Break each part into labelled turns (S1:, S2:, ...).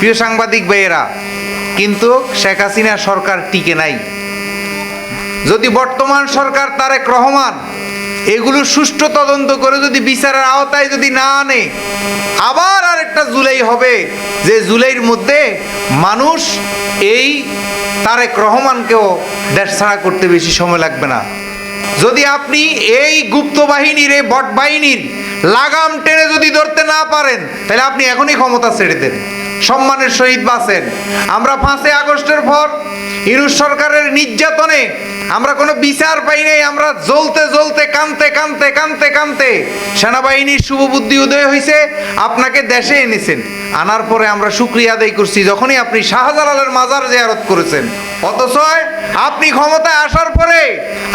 S1: প্রিয় সাংবাদিক ভাইয়েরা, কিন্তু শেখ হাসিনা সরকার টিকে নাই। যদি বর্তমান সরকার তারেক রহমান এগুলো সুষ্ঠু তদন্ত করে যদি বিচারের আওতায় যদি না আনে, আবার আরেকটা জুলাই হবে, যে জুলাইয়ের মধ্যে মানুষ এই তারেক রহমানকেও দেশ ছাড়া করতে বেশি সময় লাগবে না। যদি আপনি এই গুপ্ত বাহিনীর, এই বট বাহিনীর লাগাম টেনে যদি ধরতে না পারেন, তাহলে আপনি এখনই ক্ষমতা ছেড়ে দেন, সম্মানের সহিত বাঁচেন। আমরা 5ই আগস্টের পর ইউনূস সরকারের নির্যাতনে আমরা কোনো বিচার পাই নাই। আমরা জ্বলতে জ্বলতে কানতে কানতে কানতে কানতে সেনাবাহিনীর শুভবুদ্ধি উদয় হয়েছে, আপনাকে দেশে এনেছেন। আনার পরে আমরা শুকরিয়া আদায় করছি যখনই আপনি শাহজালালের মাজার জিয়ারত করেছেন। অথচ আপনি ক্ষমতায় আসার পরে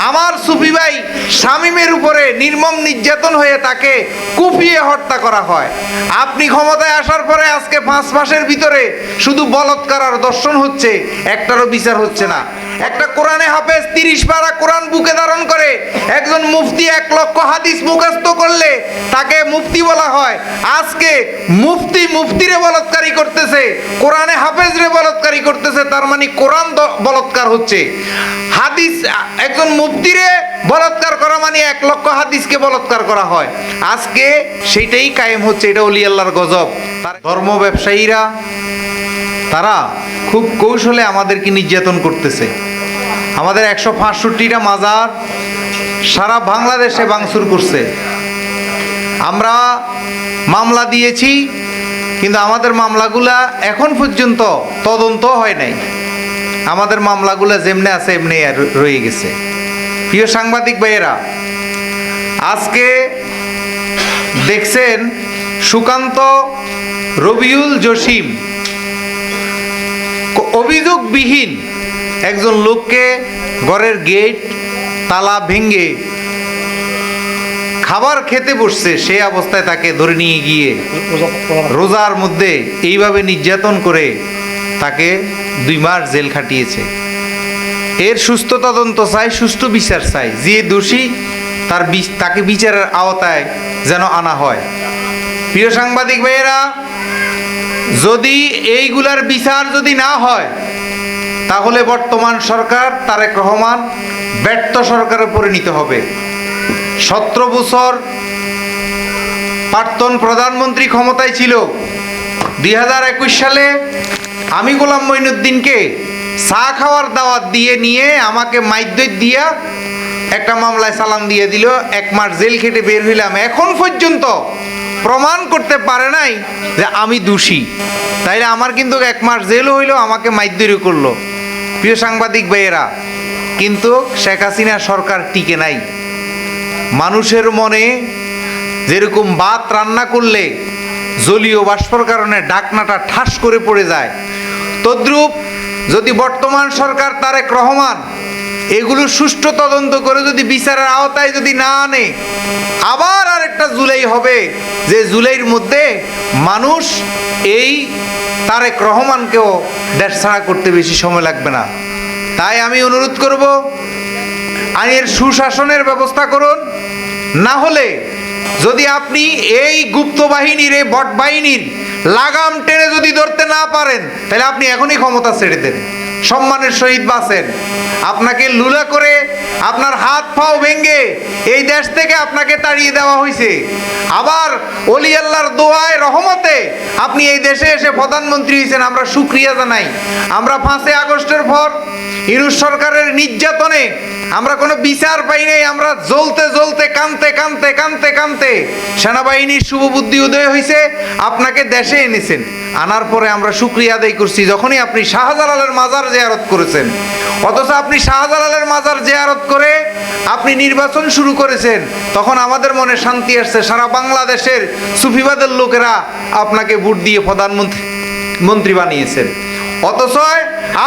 S1: আমার সুফি ভাই শামীমের উপরে নির্মম নির্যাতন হয়ে তাকে কুপিয়ে হত্যা করা হয়। আপনি ক্ষমতায় আসার পরে আজকে 5 মাসের ভিতরে শুধু বলৎকার আর দর্শন হচ্ছে, একটারও বিচার হচ্ছে না। একটা কোরআনে হাফেজ 30 পারা কোরআন বুকে ধারণ করে একজন মুফতি 1 লক্ষ হাদিস মুখস্থ করলে তাকে মুফতি বলা হয়। আজকে মুফতিরে বলৎকারী করতেছে, কোরআনে হাফেজ রে বলৎকারী করতেছে। তার মানে কোরআন বলৎকার হচ্ছে। হাদিস একজন মুফতিরে বলৎকার করা মানে 1 লক্ষ হাদিসকে বলৎকার করা হয়। আজকে সেইটাই কায়েম হচ্ছে। এটা ওলি আল্লাহর গজব। ধর্ম ব্যবসায়ীরা তারা খুব কৌশলে আমাদেরকে নির্যাতন করতেছে। আমাদের 165টা মাজার সারা বাংলাদেশে ভাঙচুর করছে। আমরা মামলা দিয়েছি, কিন্তু আমাদের মামলাগুলা এখন পর্যন্ত তদন্ত হয় নাই। আমাদের মামলাগুলা যেমনে আছে এমনি রয়ে গেছে। প্রিয় সাংবাদিক ভাইয়েরা, আজকে দেখছেন সুকান্ত রবিউল জসিম অভিযোগবিহীন একজন লোককে ঘরের গেট তালা ভেঙে খাবার খেতে বসছে, সেই অবস্থায় তাকে ধরে নিয়ে গিয়ে রোজার মধ্যে এইভাবে নির্যাতন করে তাকে 2 মাস জেল খাটিয়েছে। এর সুস্থ তদন্ত চাই, সুষ্ঠু বিচার চাই। যে দোষী তাকে বিচারের আওতায় যেন আনা হয়। প্রিয় সাংবাদিক ভাইয়েরা, যদি এইগুলার বিচার যদি না হয়, তাহলে বর্তমান সরকার তারেক রহমান ব্যর্থ সরকারে পরিণত হবে। 17 বছর প্রাক্তন প্রধানমন্ত্রী ক্ষমতায় ছিল। 2021 সালে আমি গোলাম মঈনুদ্দিনকে চা খাওয়ার দাওয়াত দিয়ে নিয়ে আমাকে মাইদ্যত দিয়া একটা মামলায় চালান দিয়ে দিল। 1 মাস জেল খেটে বের হইলাম। এখন পর্যন্ত প্রমাণ করতে পারে নাই যে আমি দোষী। তাইলে আমার কিন্তু 1 মাস জেলও হইলো, আমাকে মাইদ্যরও করলো। প্রিয় সাংবাদিক ভাইয়েরা, কিন্তু শেখ হাসিনা সরকার টিকে নাই। মানুষের মনে যেরকম ভাত রান্না করলে জলীয় বাষ্পর কারণে ঢাকনাটা ঠাস করে পড়ে যায়, তদ্রূপ যদি বর্তমান সরকার তারেক রহমান এগুলো সুষ্ঠু তদন্ত করে যদি বিচারের আওতায় যদি না আনে, আবার আরেকটা জুলাই হবে, যে জুলাইয়ের মধ্যে মানুষ এই তারেক রহমানকেও দেশ ছাড়া করতে বেশি সময় লাগবে না। তাই আমি অনুরোধ করব, আইনের সুশাসনের ব্যবস্থা করুন। না হলে যদি আপনি এই গুপ্ত বাহিনীর, এই বট বাহিনীর লাগাম টেনে যদি ধরতে না পারেন, তাহলে আপনি এখনই ক্ষমতা ছেড়ে দেন, সম্মানের সহিত বাঁচেন। আপনাকে লুলা করে আপনার হাত পাও ভেঙে এই দেশ থেকে আপনাকে তাড়িয়ে দেওয়া হয়েছে। আবার ওলি আল্লাহর দোয়ায় রহমতে আপনি এই দেশে এসে প্রধানমন্ত্রী হয়েছেন, আমরা শুকরিয়া জানাই। আমরা 5ই আগস্টের পর ইউনূস সরকারের নির্যাতনে আমরা কোনো বিচার পাই নাই। আমরা জ্বলতে জ্বলতে কানতে কানতে কানতে কানতে সেনাবাহিনীর শুভবুদ্ধি উদয় হয়েছে, আপনাকে দেশে এনেছেন। আনার পরে আমরা শুকরিয়া আদায় করছি যখনই আপনি শাহজালালের মাজার জিয়ারত করেছেন। অথচ আপনি শাহজালালের মাজার জিয়ারত করে আপনি নির্বাচন শুরু করেছেন, তখন আমাদের মনে শান্তি আসছে। সারা বাংলাদেশের সুফিবাদের লোকেরা আপনাকে ভোট দিয়ে প্রধানমন্ত্রী বানিয়েছেন। অথচ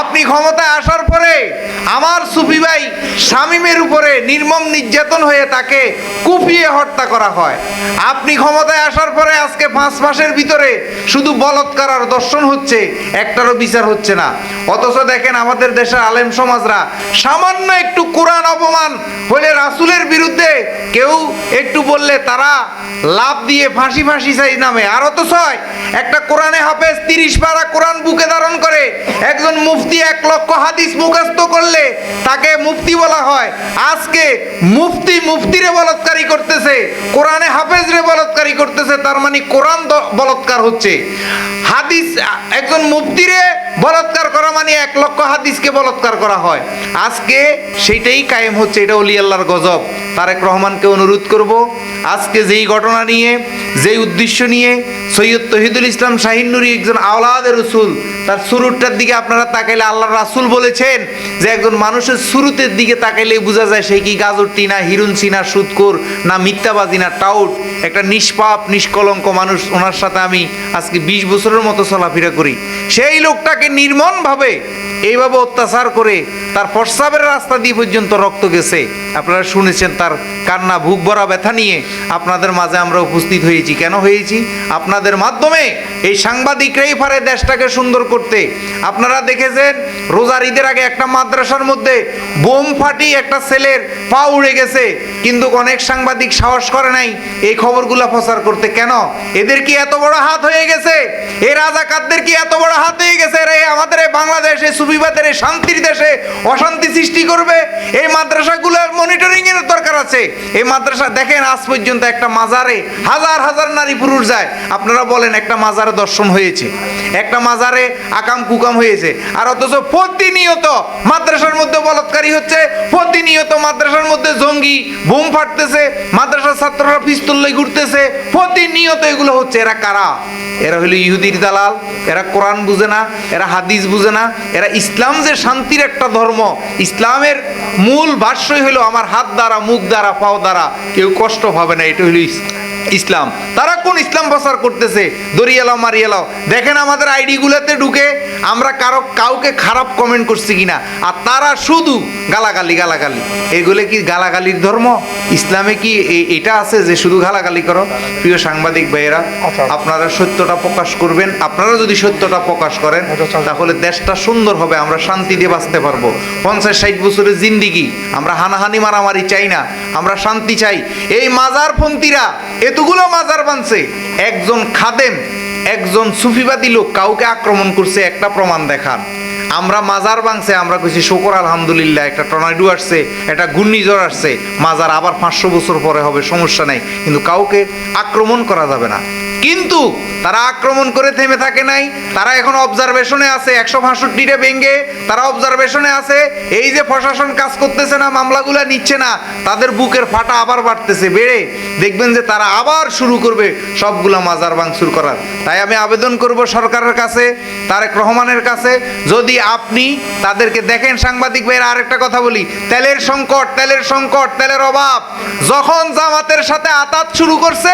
S1: আপনি ক্ষমতায় আসার পরে আমার সুফি ভাই শামীমের উপরে নির্মম নির্যাতন হয়ে তাকে কুপিয়ে হত্যা করা হয়। আপনি ক্ষমতায় আসার পরে আজকে 5 মাসের ভিতরে শুধু বলৎকার আর দর্শন হচ্ছে, একটারও বিচার হচ্ছে না। অথচ দেখেন আমাদের দেশের আলেম সমাজরা সামান্য একটু কোরআন অপমান হলে রাসূলের বিরুদ্ধে কেউ একটু বললে তারা লাভ দিয়ে ফাঁসি চাই নামে। আর অথচ একটা কোরআনে হাফেজ 30 পারা কোরআন বুকে ধারণ করে একজন মুফতি 1 লক্ষ হাদিস মুখস্থ করলে তাকে মুফতি বলা হয়। আজকে মুফতিরে বলৎকারী করতেছে, কোরআনে হাফেজ রে বলৎকারী করতেছে, তার মানে কোরআন বলৎকার হচ্ছে। হাদিস একজন মুফতিরে বলৎকার করা মানে 1 লক্ষ হাদিসকে বলৎকার করা হয়। আজকে সেইটাই কায়েম হচ্ছে। এটা ওলি আল্লাহর গজব। তারেক রহমানকে অনুরোধ করব, আজকে যেই ঘটনা নিয়ে, যেই উদ্দেশ্য নিয়ে সৈয়দ তহিদুল ইসলাম শাহিন নুরী একজন আওলাদে রসুল, তার সুরুটটার দিকে আপনারা তাকাইলে আল্লাহর রাসূল বলেছেন যে একজন মানুষের শুরুতের দিকে তাকাইলে বোঝা যায় সে কি গাজরটি না হিরুনসি না সুদখোর না মিথ্যাবাদী না টাউট, একটা নিষ্পাপ নিষ্কলঙ্ক মানুষ। ওনার সাথে আমি আজকে 20 বছরের মতো চলাফেরা করি। সেই লোকটাকে নির্মমভাবে এইভাবে অত্যাচার করে তার প্রস্রাবের রাস্তা দিয়ে পর্যন্ত রক্ত গেছে। আপনারা শুনেছেন তার কান্না, বুক ভরা ব্যথা নিয়ে আপনাদের মাঝে আমরা উপস্থিত হয়েছি। কেন হয়েছি? আপনাদের মাধ্যমে এই সাংবাদিকরাই পারে দেশটাকে সুন্দর করতে। আপনারা দেখেছেন রোজার ঈদের আগে একটা মাদ্রাসার মধ্যে বোম ফাটি একটা ছেলের পা উড়ে গেছে, কিন্তু অনেক সাংবাদিক সাহস করে নাই এই খবরগুলো প্রচার করতে। কেন? এদের কি এত বড় হাত হয়ে গেছে? এই রাজাকারদের কি এত বড় হাত হয়ে গেছে? রে আমাদের এই বাংলাদেশে সুফিবাদের এই শান্তির দেশে অশান্তি সৃষ্টি করবে। এই মাদ্রাসাগুলোর মনিটরিং এর দরকার আছে। এই মাদ্রাসা দেখেন আজ পর্যন্ত একটা মাজারে হাজার হাজার নারী পুরুষ যায়। আপনারা বলেন একটা মাজারে দর্শন হয়েছে, একটা মাজারে আকাম কুকাম হয়েছে? আর অথচ প্রতিনিয়ত মাদ্রাসার মধ্যে বলৎকারী হচ্ছে, প্রতিনিয়ত মাদ্রাসার মধ্যে জঙ্গি বোম ফাটতেছে, মাদ্রাসার ছাত্ররা পিস্তল লয়ে ঘুরতেছে, প্রতিনিয়ত এগুলো হচ্ছে। এরা কারা? এরা হলো ইহুদির দালাল। এরা কোরআন বুঝে না, এরা হাদিস বুঝে না, এরা ইসলাম যে শান্তির একটা ধর্ম, ইসলামের মূল ভাষ্যই হলো আমার হাত দ্বারা, মুখ দ্বারা, পাও দ্বারা কেউ কষ্ট পাবে না, এটা হলো ইসলাম। তারা কোন ইসলাম প্রচার করতেছে? দরিয়ালাও মারিয়ালাও। দেখেন আমাদের আইডি গুলাতে ঢুকে আমরা কাউকে খারাপ কমেন্ট করছি কিনা, আর তারা শুধু গালাগালি। এগুলো কি গালাগালির ধর্ম? ইসলামে কি এটা আছে যে শুধু গালাগালি করো? প্রিয় সাংবাদিক ভাইয়েরা, আপনারা সত্যটা প্রকাশ করবেন। আপনারা যদি সত্যটা প্রকাশ করেন তাহলে দেশটা সুন্দর হবে, আমরা শান্তি দিয়ে বাঁচতে পারবো। 50-60 বছরের জিন্দিগি আমরা হানাহানি মারামারি চাই না, আমরা শান্তি চাই। এই মাজারপন্থীরা এতগুলো মাজার বানছে, একজন খাদেম, একজন সুফিবাদী লোক কাউকে আক্রমণ করছে একটা প্রমাণ দেখান। আমরা মাজার ভাঙছে, আমরা কইছি শুকর আলহামদুলিল্লাহ, একটা টর্নেডো আসছে, একটা ঘূর্ণিঝড় আসছে, মাজার আবার 500 বছর পরে হবে, সমস্যা নাই, কিন্তু কাউকে আক্রমণ করা যাবে না। কিন্তু তারা আক্রমণ করে থেমে থাকে নাই, তারা এখন অবজারভেশনে আছে। 165টা ভেঙে তারা অবজারভেশনে আছে। এই যে প্রশাসন কাজ করতেছে না, মামলাগুলো নিচ্ছে না, তাদের বুকের ফাটা আবার বাড়তেছে, বেড়ে দেখবেন যে তারা আবার শুরু করবে সবগুলা মাজার ভাঙচুর করার। তাই আমি আবেদন করব সরকারের কাছে, তারেক রহমানের কাছে, যদি আপনি তাদেরকে দেখেন। সাংবাদিক ভাইয়ের আরেকটা কথা বলি, তেলের সংকট, তেলের অভাব। যখন জামাতের সাথে আতাত শুরু করছে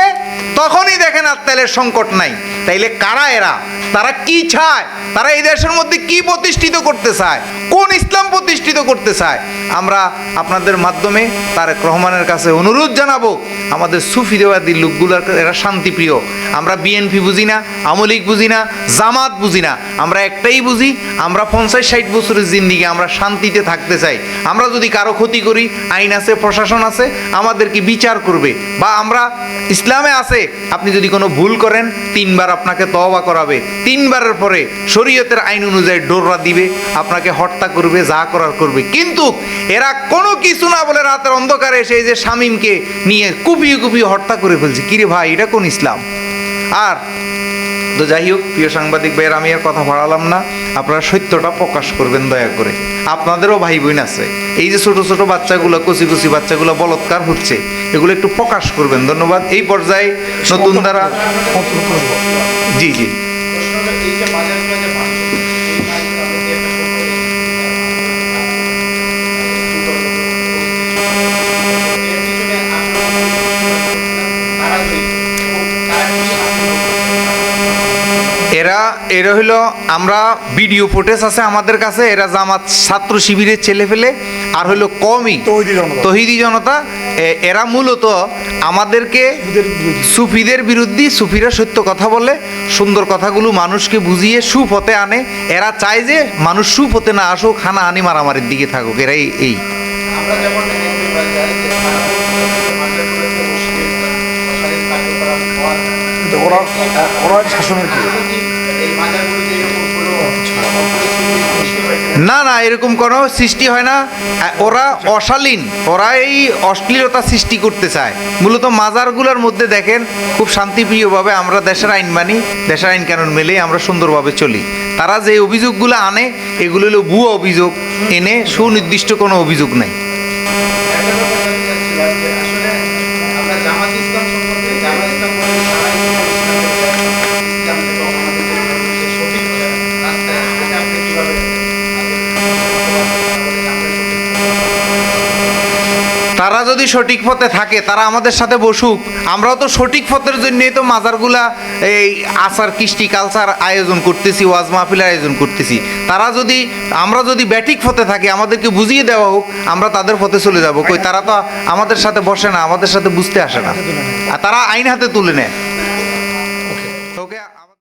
S1: তখনই দেখেন আর তেলের সংকট নাই। তাইলে কারা এরা? তারা কি চায়? তারা এই দেশের মধ্যে কি প্রতিষ্ঠিত করতে চায়? কোন ইসলাম প্রতিষ্ঠিত করতে চায়? আমরা আপনাদের মাধ্যমে তারেক রহমানের কাছে অনুরোধ জানাবো, আমাদের সুফিদেওয়াদি লোকগুলোর, এরা শান্তিপ্রিয়। আমরা বিএনপি বুঝি না, আওয়ামী লীগ বুঝি না, জামাত বুঝি না, আমরা একটাই বুঝি, আমরা 50-60 বছরের জিন্দিগি আমরা শান্তিতে থাকতে চাই। আমরা যদি কারো ক্ষতি করি, আইন আছে, প্রশাসন আছে, আমাদেরকে বিচার করবে। বা আমরা ইসলামে আছে, আপনি যদি কোনো ভুল করেন 3 বার আপনাকে তওবা করাবে, 3 বারের পরে শরীয়তের আইন অনুযায়ী ডোররা দিবে, আপনাকে হত্যা করবে, যা করার করবে। কিন্তু এরা কোনো কিছু না বলে রাতের অন্ধকারে এসে এই যে শামীমকে নিয়ে কুপিয়ে হত্যা করে ফেলছে। কিরে ভাই, এটা কোন ইসলাম? আর তো যাই হোক, প্রিয় সাংবাদিক ভাইয়ের, আমি আর কথা বাড়ালাম না, আপনারা সত্যটা প্রকাশ করবেন দয়া করে। আপনাদেরও ভাই বোন আছে, এই যে ছোট ছোট বাচ্চাগুলো, কচি বাচ্চাগুলো বলৎকার হচ্ছে, এগুলো একটু প্রকাশ করবেন। ধন্যবাদ। এই পর্যায়ে নতুন দ্বারা জি এরা এরা হইলো আমরা ভিডিও ফুটেজ আছে আমাদের কাছে, এরা জামাত ছাত্র শিবিরের ছেলে ফেলে আর হইলো কমই তহিদি জনতা। এরা মূলত আমাদেরকে সুফিদের বিরুদ্ধে, সুফিরা সত্য কথা বলে, সুন্দর কথাগুলো মানুষকে বুঝিয়ে সুপথে আনে। এরা চায় যে মানুষ সুপথে না আসুক, হানাহানি মারামারির দিকে থাকুক। এরাই এই
S2: আমরা যেমন দেখতে পাই যে
S3: ওরা শাসনের কি
S2: এই মাজারগুলোতে এরকম কোনো
S1: না না, এরকম কোনো সৃষ্টি হয় না। ওরা অশালীন, ওরা এই অশ্লীলতা সৃষ্টি করতে চায়। মূলত মাজারগুলোর মধ্যে দেখেন খুব শান্তিপ্রিয়ভাবে আমরা দেশের আইন মানি, দেশের আইন কানুন মেলেই আমরা সুন্দরভাবে চলি। তারা যে অভিযোগগুলো আনে এগুলো হলো ভুয়া অভিযোগ, এনে সুনির্দিষ্ট কোনো অভিযোগ নাই।
S2: একটা কথা জানতে চাচ্ছিলাম যে আসলে আমরা জামাত ইসলাম সম্পর্কে, জামাত ইসলাম বলতে সারা ইসলাম এবং আমাদের যে সঠিক রাস্তায় এটা আপনি কিভাবে
S1: তারা যদি সঠিক পথে থাকে তারা আমাদের সাথে বসুক। আমরাও তো সঠিক পথের জন্যই তো মাজারগুলা এই আচার কৃষ্টি কালচার আয়োজন করতেছি, ওয়াজ মাহফিলের আয়োজন করতেছি। আমরা যদি ব্যাঠিক পথে থাকি, আমাদেরকে বুঝিয়ে দেওয়া হোক, আমরা তাদের পথে চলে যাব। কই তারা তো আমাদের সাথে বসে না, আমাদের সাথে বুঝতে আসে না, আর তারা আইন হাতে তুলে নেয়।